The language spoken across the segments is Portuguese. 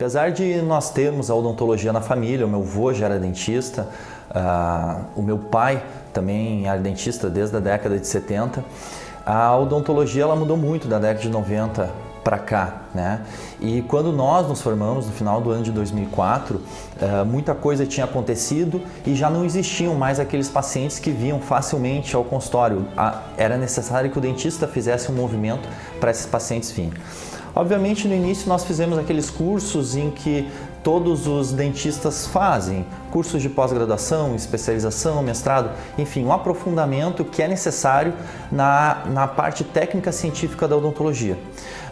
Apesar de nós termos a odontologia na família, o meu avô já era dentista, o meu pai também era dentista desde a década de 70, a odontologia ela mudou muito da década de 90 para cá, né? E quando nós nos formamos no final do ano de 2004, muita coisa tinha acontecido e já não existiam mais aqueles pacientes que vinham facilmente ao consultório. Era necessário que o dentista fizesse um movimento para esses pacientes virem. Obviamente, no início nós fizemos aqueles cursos em que todos os dentistas fazem, cursos de pós-graduação, especialização, mestrado, enfim, um aprofundamento que é necessário na parte técnica científica da odontologia.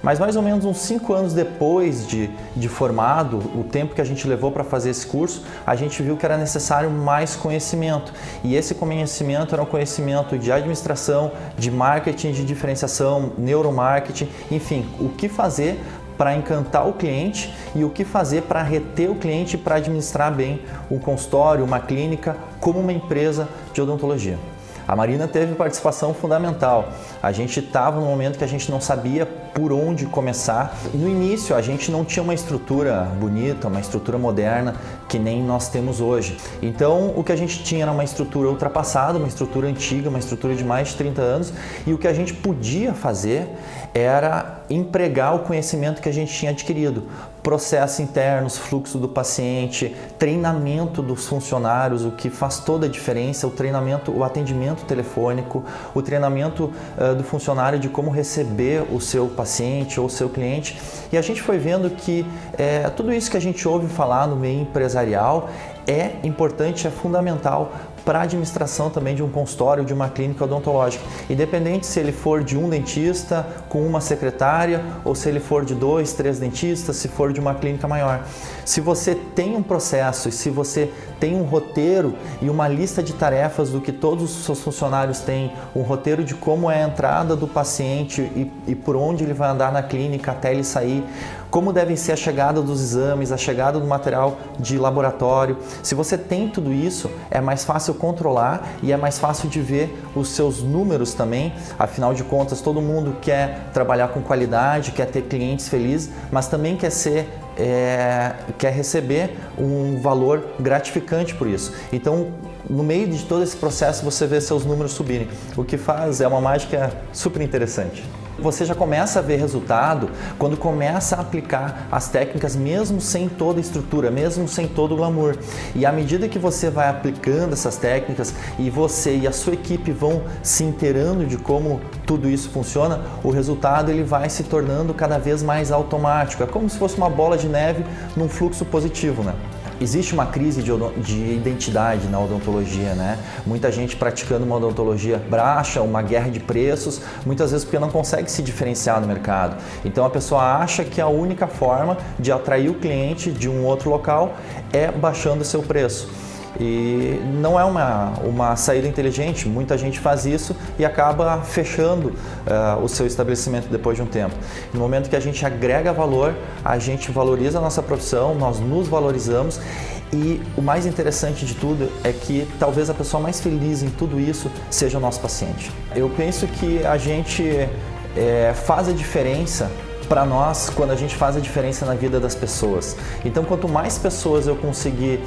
Mas mais ou menos uns 5 anos depois de formado, o tempo que a gente levou para fazer esse curso, a gente viu que era necessário mais conhecimento. E esse conhecimento era um conhecimento de administração, de marketing, de diferenciação, neuromarketing, enfim, o que fazer para encantar o cliente e o que fazer para reter o cliente para administrar bem um consultório, uma clínica, como uma empresa de odontologia. A Marina teve participação fundamental. A gente estava num momento que a gente não sabia por onde começar. No início, a gente não tinha uma estrutura bonita, uma estrutura moderna que nem nós temos hoje. Então, o que a gente tinha era uma estrutura ultrapassada, uma estrutura antiga, uma estrutura de mais de 30 anos. E o que a gente podia fazer era empregar o conhecimento que a gente tinha adquirido. Processos internos, fluxo do paciente, treinamento dos funcionários, o que faz toda a diferença, o treinamento, o atendimento telefônico, o treinamento do funcionário de como receber o seu paciente ou o seu cliente. E a gente foi vendo que tudo isso que a gente ouve falar no meio empresarial é importante, é fundamental para a administração também de um consultório, de uma clínica odontológica, independente se ele for de um dentista com uma secretária ou se ele for de 2, 3 dentistas, se for de uma clínica maior. Se você tem um processo e se você tem um roteiro e uma lista de tarefas do que todos os seus funcionários têm, um roteiro de como é a entrada do paciente e por onde ele vai andar na clínica até ele sair, como devem ser a chegada dos exames, a chegada do material de laboratório. Se você tem tudo isso, é mais fácil controlar e é mais fácil de ver os seus números também. Afinal de contas, todo mundo quer trabalhar com qualidade, quer ter clientes felizes, mas também quer receber um valor gratificante por isso. Então, no meio de todo esse processo, você vê seus números subirem. O que faz é uma mágica super interessante. Você já começa a ver resultado quando começa a aplicar as técnicas mesmo sem toda a estrutura, mesmo sem todo o glamour. E à medida que você vai aplicando essas técnicas e você e a sua equipe vão se inteirando de como tudo isso funciona, o resultado ele vai se tornando cada vez mais automático. É como se fosse uma bola de neve num fluxo positivo, né? Existe uma crise de identidade na odontologia, né? Muita gente praticando uma odontologia baixa, uma guerra de preços, muitas vezes porque não consegue se diferenciar no mercado. Então a pessoa acha que a única forma de atrair o cliente de um outro local é baixando o seu preço. E não é uma saída inteligente, muita gente faz isso e acaba fechando o seu estabelecimento depois de um tempo. No momento que a gente agrega valor, a gente valoriza a nossa profissão, nós nos valorizamos e o mais interessante de tudo é que talvez a pessoa mais feliz em tudo isso seja o nosso paciente. Eu penso que a gente faz a diferença para nós quando a gente faz a diferença na vida das pessoas. Então, quanto mais pessoas eu conseguir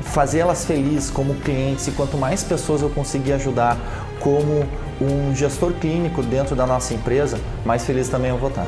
fazer elas felizes como clientes e quanto mais pessoas eu conseguir ajudar como um gestor clínico dentro da nossa empresa, mais feliz também eu vou estar.